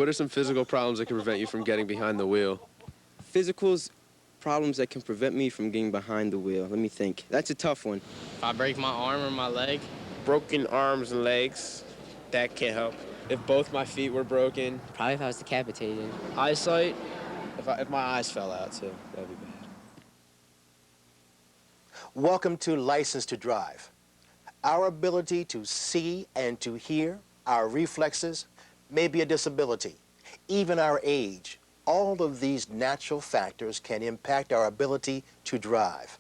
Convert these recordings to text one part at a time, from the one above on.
What are some physical problems that can prevent you from getting behind the wheel? Physical's problems that can prevent me from getting behind the wheel. Let me think. That's a tough one. If I break my arm or my leg. Broken arms and legs, that can help. If both my feet were broken. Probably if I was decapitated. Eyesight, if my eyes fell out too, that'd be bad. Welcome to License to Drive. Our ability to see and to hear, our reflexes, may be a disability. Even our age, all of these natural factors can impact our ability to drive.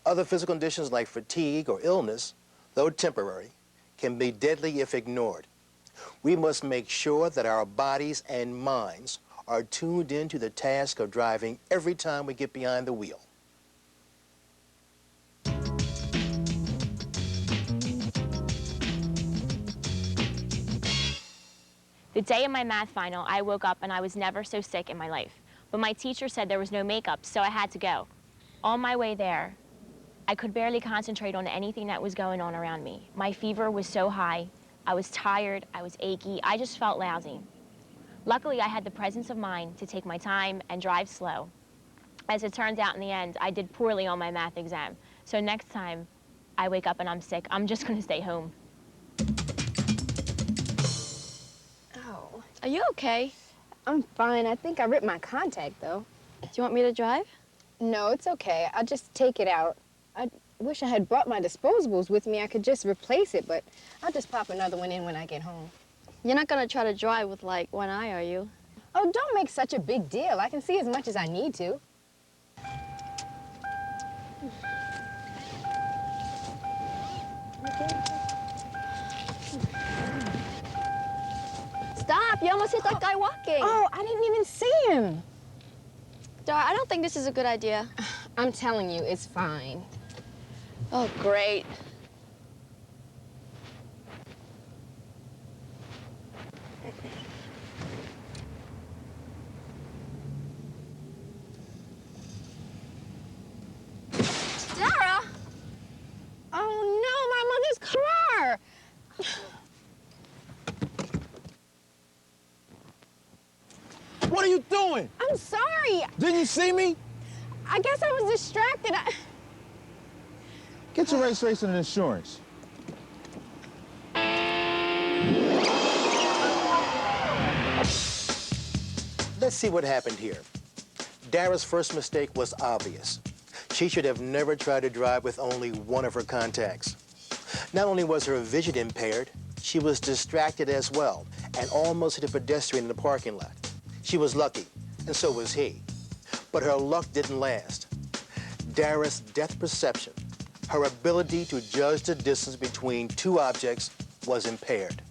Other physical conditions like fatigue or illness, though temporary, can be deadly if ignored. We must make sure that our bodies and minds are tuned into the task of driving every time we get behind the wheel. The day of my math final, I woke up and I was never so sick in my life. But my teacher said there was no makeup, so I had to go. On my way there, I could barely concentrate on anything that was going on around me. My fever was so high. I was tired, I was achy, I just felt lousy. Luckily, I had the presence of mind to take my time and drive slow. As it turns out in the end, I did poorly on my math exam. So next time I wake up and I'm sick, I'm just gonna stay home. Oh. Are you okay? I'm fine. I think I ripped my contact, though. Do you want me to drive? No, it's okay. I'll just take it out. I wish I had brought my disposables with me. I could just replace it, but I'll just pop another one in when I get home. You're not gonna try to drive with, like, one eye, are you? Oh, don't make such a big deal. I can see as much as I need to. Stop! You almost hit that guy walking. Oh, I didn't even see him. Dara, I don't think this is a good idea. I'm telling you, it's fine. Oh, great. Dara! Oh, no, my mother's car! What are you doing? I'm sorry. Didn't you see me? I guess I was distracted. Get your registration and insurance. Let's see what happened here. Dara's first mistake was obvious. She should have never tried to drive with only one of her contacts. Not only was her vision impaired, she was distracted as well and almost hit a pedestrian in the parking lot. She was lucky, and so was he. But her luck didn't last. Dara's depth perception, her ability to judge the distance between two objects, was impaired.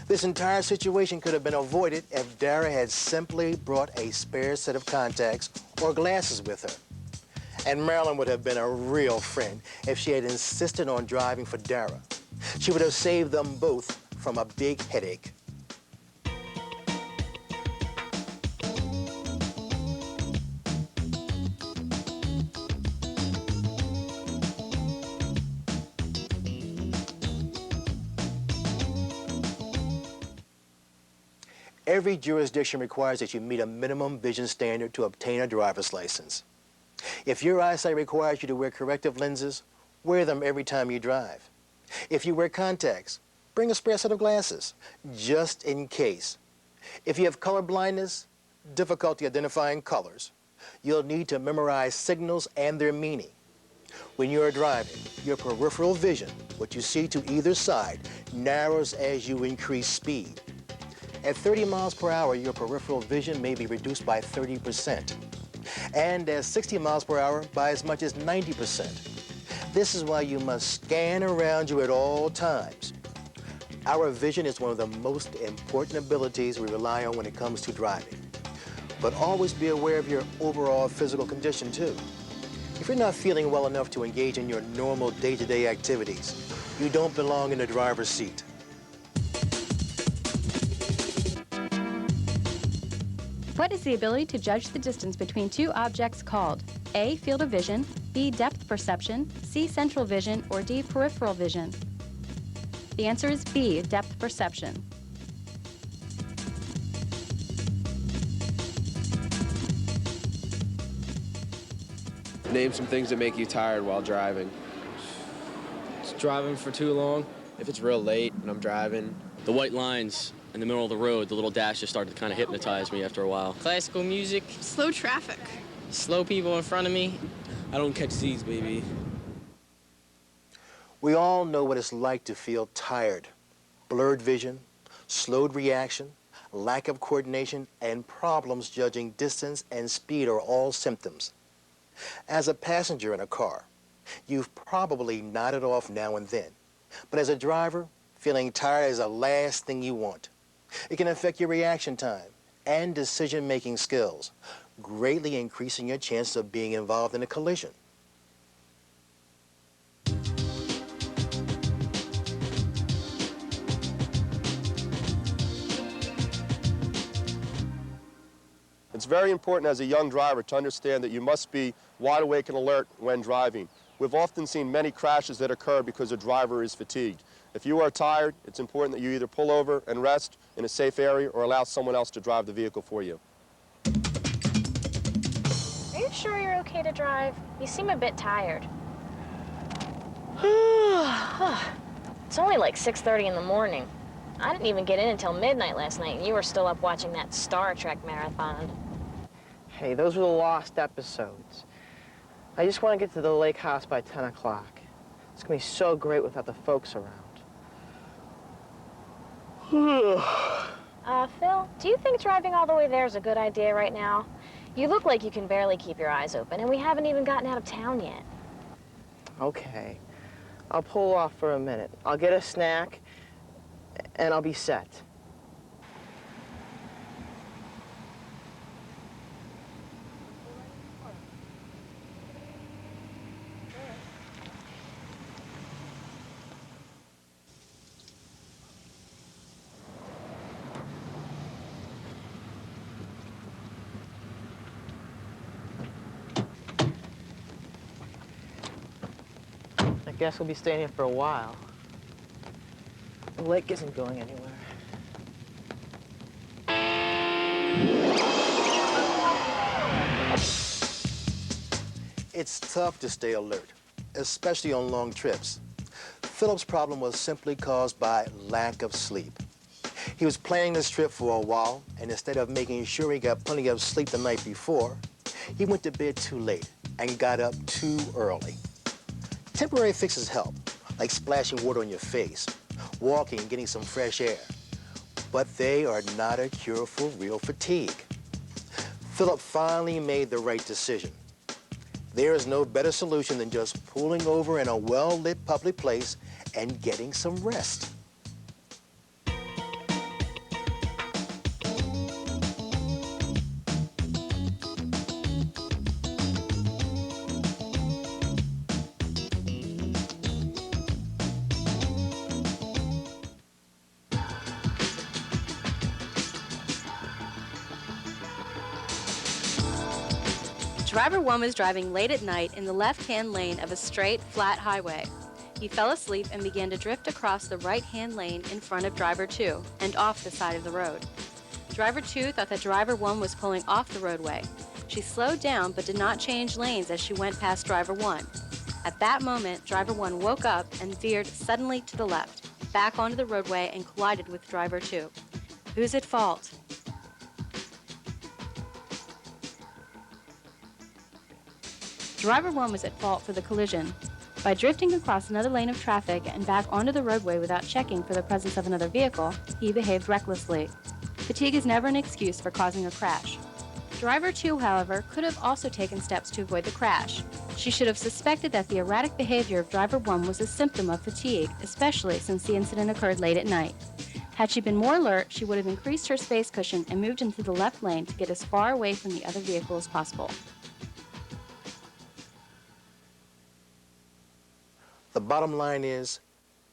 This entire situation could have been avoided if Dara had simply brought a spare set of contacts or glasses with her. And Marilyn would have been a real friend if she had insisted on driving for Dara. She would have saved them both from a big headache. Every jurisdiction requires that you meet a minimum vision standard to obtain a driver's license. If your eyesight requires you to wear corrective lenses, wear them every time you drive. If you wear contacts, bring a spare set of glasses, just in case. If you have color blindness, difficulty identifying colors, you'll need to memorize signals and their meaning. When you're driving, your peripheral vision, what you see to either side, narrows as you increase speed. At 30 miles per hour, your peripheral vision may be reduced by 30%, and at 60 miles per hour by as much as 90%. This is why you must scan around you at all times. Our vision is one of the most important abilities we rely on when it comes to driving. But always be aware of your overall physical condition, too. If you're not feeling well enough to engage in your normal day-to-day activities, you don't belong in the driver's seat. What is the ability to judge the distance between two objects called? A, field of vision, B, depth perception, C, central vision, or D, peripheral vision? The answer is B, depth perception. Name some things that make you tired while driving. Just driving for too long. If it's real late and I'm driving. The white lines in the middle of the road, the little dashes started to kind of hypnotize me after a while. Classical music, Slow traffic. slow people in front of me. I don't catch these, baby. We all know what it's like to feel tired. Blurred vision, slowed reaction, lack of coordination, and problems judging distance and speed are all symptoms. As a passenger in a car, you've probably nodded off now and then. But as a driver, feeling tired is the last thing you want. It can affect your reaction time and decision-making skills, greatly increasing your chance of being involved in a collision. It's very important as a young driver to understand that you must be wide awake and alert when driving. We've often seen many crashes that occur because a driver is fatigued. If you are tired, it's important that you either pull over and rest in a safe area or allow someone else to drive the vehicle for you. Are you sure you're okay to drive? You seem a bit tired. It's only like 6:30 in the morning. I didn't even get in until midnight last night, and you were still up watching that Star Trek marathon. Hey, those were the lost episodes. I just want to get to the lake house by 10 o'clock. It's going to be so great without the folks around. Phil, do you think driving all the way there is a good idea right now? You look like you can barely keep your eyes open, and we haven't even gotten out of town yet. Okay. I'll pull off for a minute. I'll get a snack, and I'll be set. I guess we'll be staying here for a while. The lake isn't going anywhere. It's tough to stay alert, especially on long trips. Philip's problem was simply caused by lack of sleep. He was planning this trip for a while, and instead of making sure he got plenty of sleep the night before, he went to bed too late and got up too early. Temporary fixes help, like splashing water on your face, walking and getting some fresh air. But they are not a cure for real fatigue. Philip finally made the right decision. There is no better solution than just pulling over in a well-lit public place and getting some rest. Driver 1 was driving late at night in the left-hand lane of a straight, flat highway. He fell asleep and began to drift across the right-hand lane in front of Driver 2 and off the side of the road. Driver 2 thought that Driver 1 was pulling off the roadway. She slowed down but did not change lanes as she went past Driver 1. At that moment, Driver 1 woke up and veered suddenly to the left, back onto the roadway and collided with Driver 2. Who's at fault? Driver 1 was at fault for the collision. By drifting across another lane of traffic and back onto the roadway without checking for the presence of another vehicle, he behaved recklessly. Fatigue is never an excuse for causing a crash. Driver 2, however, could have also taken steps to avoid the crash. She should have suspected that the erratic behavior of Driver 1 was a symptom of fatigue, especially since the incident occurred late at night. Had she been more alert, she would have increased her space cushion and moved into the left lane to get as far away from the other vehicle as possible. The bottom line is,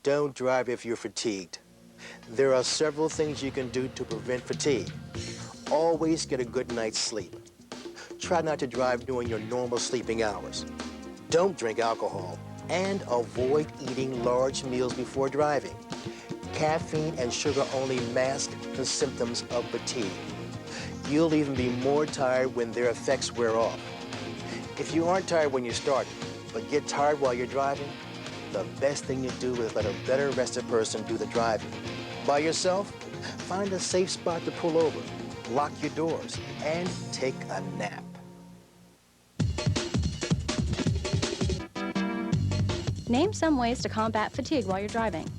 don't drive if you're fatigued. There are several things you can do to prevent fatigue. Always get a good night's sleep. Try not to drive during your normal sleeping hours. Don't drink alcohol, and avoid eating large meals before driving. Caffeine and sugar only mask the symptoms of fatigue. You'll even be more tired when their effects wear off. If you aren't tired when you start, but get tired while you're driving, the best thing to do is let a better rested person do the driving. By yourself, find a safe spot to pull over, lock your doors, and take a nap. Name some ways to combat fatigue while you're driving.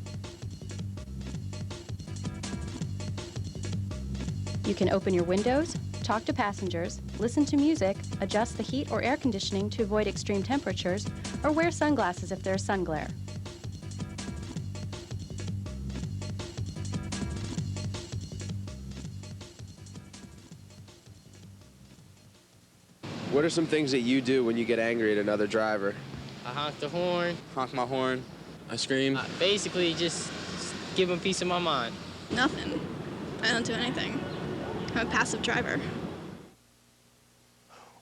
You can open your windows, talk to passengers, listen to music, adjust the heat or air conditioning to avoid extreme temperatures, or wear sunglasses if there's sun glare. What are some things that you do when you get angry at another driver? I honk the horn. Honk my horn. I scream. Basically, just give them peace of my mind. Nothing. I don't do anything. I'm a passive driver.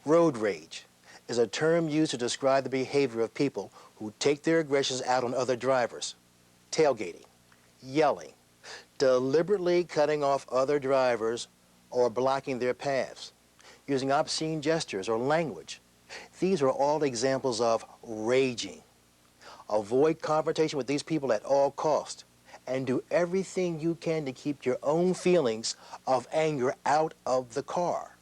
Road rage is a term used to describe the behavior of people who take their aggressions out on other drivers. Tailgating, yelling, deliberately cutting off other drivers or blocking their paths, using obscene gestures or language. These are all examples of raging. Avoid confrontation with these people at all costs and do everything you can to keep your own feelings of anger out of the car.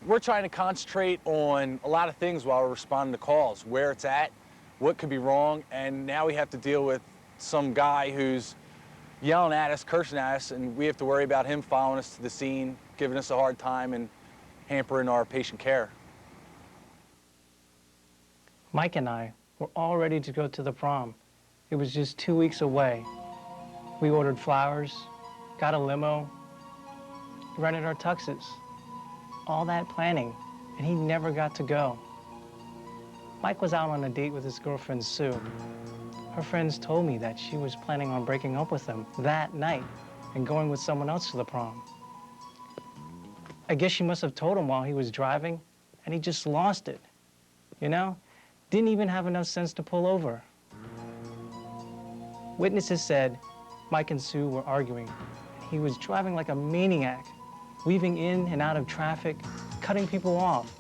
We're trying to concentrate on a lot of things while we're responding to calls, where it's at, what could be wrong, and now we have to deal with some guy who's yelling at us, cursing at us, and we have to worry about him following us to the scene, giving us a hard time, and hampering our patient care. Mike and I were all ready to go to the prom. It was just 2 weeks away. We ordered flowers, got a limo, rented our tuxes. All that planning, and he never got to go. Mike was out on a date with his girlfriend, Sue. Her friends told me that she was planning on breaking up with him that night and going with someone else to the prom. I guess she must have told him while he was driving, and he just lost it. You know? Didn't even have enough sense to pull over. Witnesses said Mike and Sue were arguing. He was driving like a maniac, weaving in and out of traffic, cutting people off.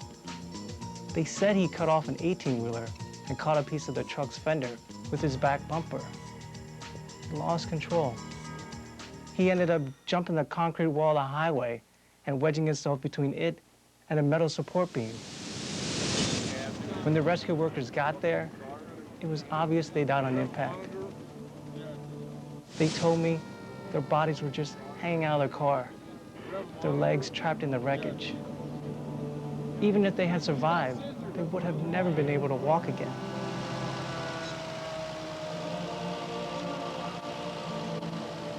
They said he cut off an 18-wheeler and caught a piece of the truck's fender with his back bumper. He lost control. He ended up jumping the concrete wall of the highway and wedging himself between it and a metal support beam. When the rescue workers got there, it was obvious they died on impact. They told me their bodies were just hanging out of the car, their legs trapped in the wreckage. Even if they had survived, they would have never been able to walk again.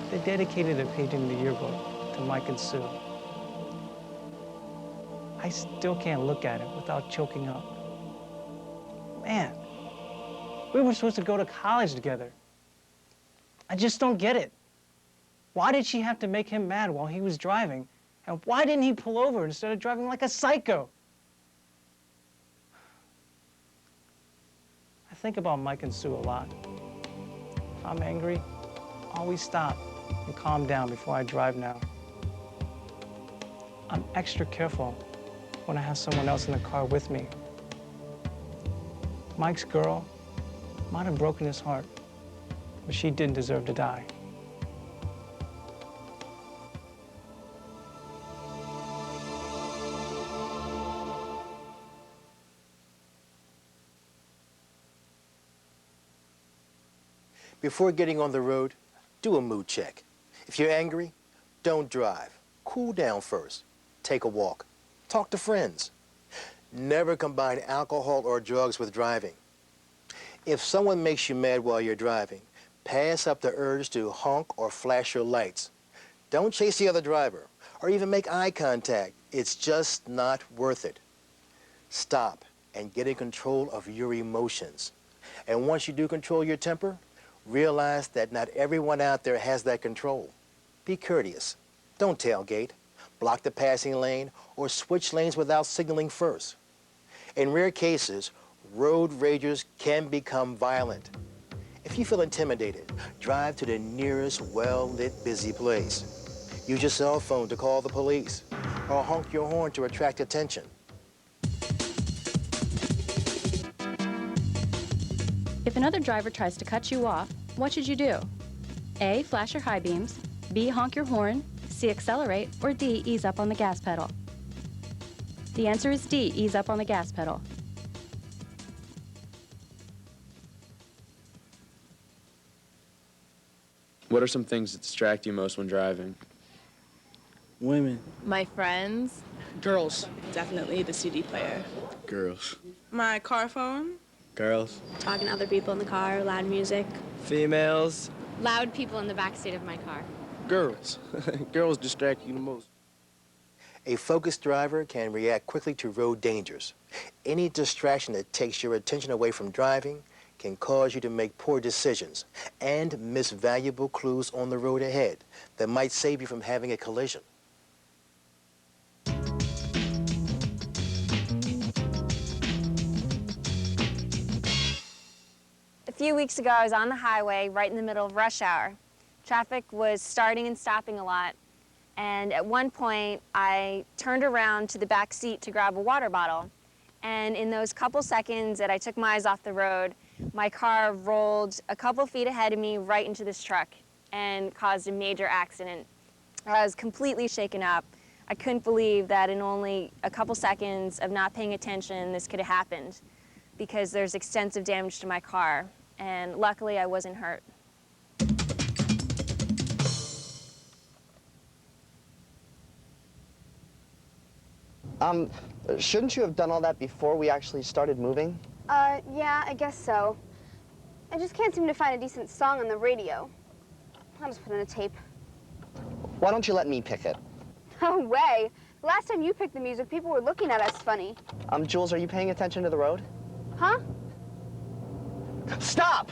They dedicated a page in the yearbook to Mike and Sue. I still can't look at it without choking up. Man, we were supposed to go to college together. I just don't get it. Why did she have to make him mad while he was driving? And why didn't he pull over instead of driving like a psycho? I think about Mike and Sue a lot. If I'm angry, I always stop and calm down before I drive now. I'm extra careful when I have someone else in the car with me. Mike's girl might have broken his heart, but she didn't deserve to die. Before getting on the road, do a mood check. If you're angry, don't drive. Cool down first. Take a walk. Talk to friends. Never combine alcohol or drugs with driving. If someone makes you mad while you're driving, pass up the urge to honk or flash your lights. Don't chase the other driver or even make eye contact. It's just not worth it. Stop and get in control of your emotions. And once you do control your temper, realize that not everyone out there has that control. Be courteous. Don't tailgate, block the passing lane, or switch lanes without signaling first. In rare cases, road ragers can become violent. If If you feel intimidated, drive to the nearest well-lit, busy place. Use your cell phone to call the police, or honk your horn to attract attention. If another driver tries to cut you off, what should you do? A, flash your high beams, B, honk your horn, C, accelerate, or D, ease up on the gas pedal. The answer is D, ease up on the gas pedal. What are some things that distract you most when driving? Women. My friends. Girls. Definitely the CD player. Girls. My car phone. Girls. Talking to other people in the car, loud music. Females. Loud people in the backseat of my car. Girls. Girls distract you the most. A focused driver can react quickly to road dangers. Any distraction that takes your attention away from driving can cause you to make poor decisions and miss valuable clues on the road ahead that might save you from having a collision. A few weeks ago, I was on the highway right in the middle of rush hour. Traffic was starting and stopping a lot, and at one point, I turned around to the back seat to grab a water bottle. And in those couple seconds that I took my eyes off the road, my car rolled a couple feet ahead of me right into this truck and caused a major accident. I was completely shaken up. I couldn't believe that in only a couple seconds of not paying attention, this could have happened, because there's extensive damage to my car. And luckily, I wasn't hurt. Shouldn't you have done all that before we actually started moving? Yeah, I guess so. I just can't seem to find a decent song on the radio. I'll just put in a tape. Why don't you let me pick it? No way. The last time you picked the music, people were looking at us funny. Jules, are you paying attention to the road? Huh? Stop!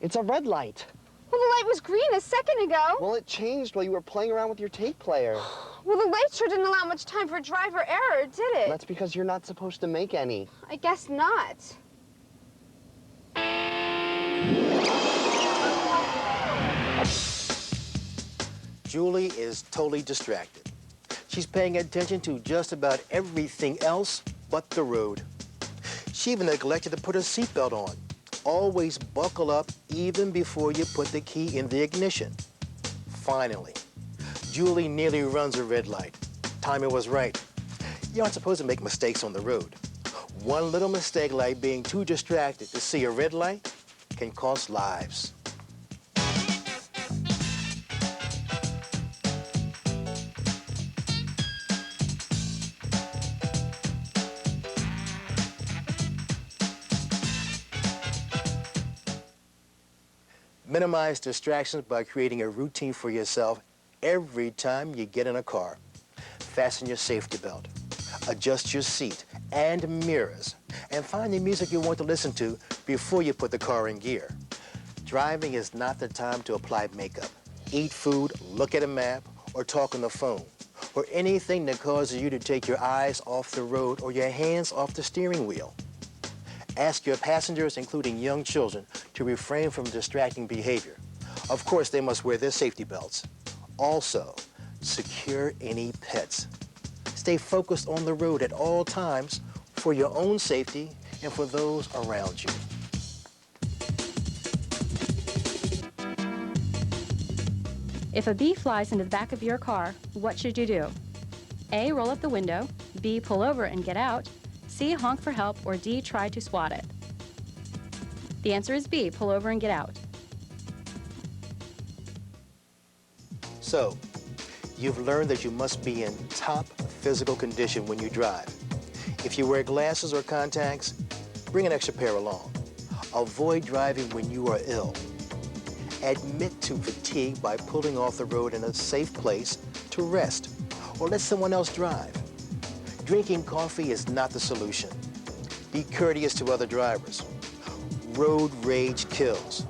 It's a red light. Well, the light was green a second ago. Well, it changed while you were playing around with your tape player. Well, the light sure didn't allow much time for driver error, did it? That's because you're not supposed to make any. I guess not. Julie is totally distracted. She's paying attention to just about everything else but the road. She even neglected to put her seatbelt on. Always buckle up even before you put the key in the ignition. Finally, Julie nearly runs a red light. Timing was right. You aren't supposed to make mistakes on the road. One little mistake, like being too distracted to see a red light, can cost lives. Minimize distractions by creating a routine for yourself every time you get in a car. Fasten your safety belt, adjust your seat and mirrors, and find the music you want to listen to before you put the car in gear. Driving is not the time to apply makeup, eat food, look at a map, or talk on the phone, or anything that causes you to take your eyes off the road or your hands off the steering wheel. Ask your passengers, including young children, to refrain from distracting behavior. Of course, they must wear their safety belts. Also, secure any pets. Stay focused on the road at all times for your own safety and for those around you. If a bee flies into the back of your car, what should you do? A, roll up the window, B, pull over and get out, C, honk for help, or D, try to swat it. The answer is B, pull over and get out. So, you've learned that you must be in top physical condition when you drive. If you wear glasses or contacts, bring an extra pair along. Avoid driving when you are ill. Admit to fatigue by pulling off the road in a safe place to rest, or let someone else drive. Drinking coffee is not the solution. Be courteous to other drivers. Road rage kills.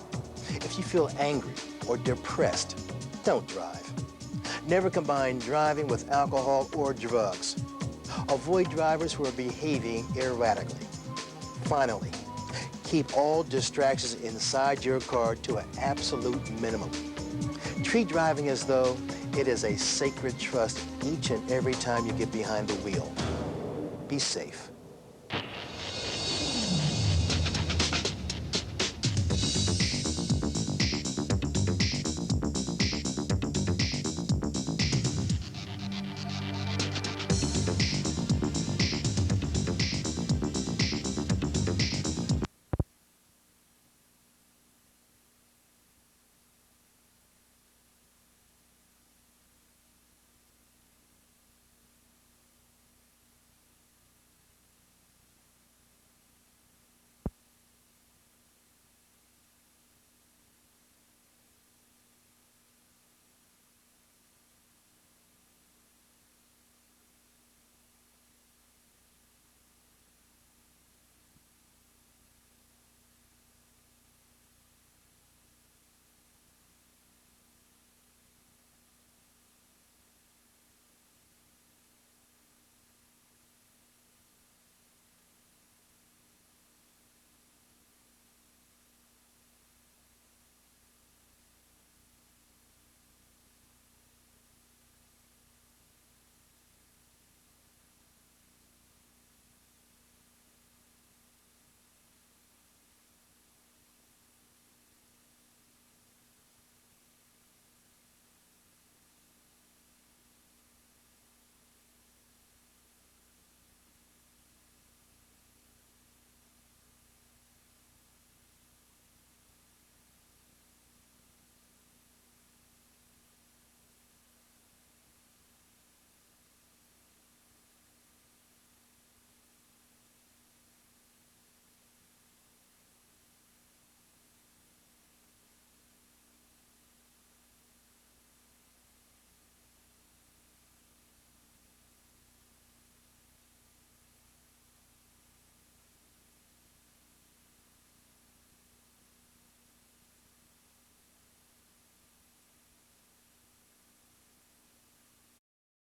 If you feel angry or depressed, don't drive. Never combine driving with alcohol or drugs. Avoid drivers who are behaving erratically. Finally, Keep all distractions inside your car to an absolute minimum. Treat driving as though it is a sacred trust each and every time you get behind the wheel. Be safe.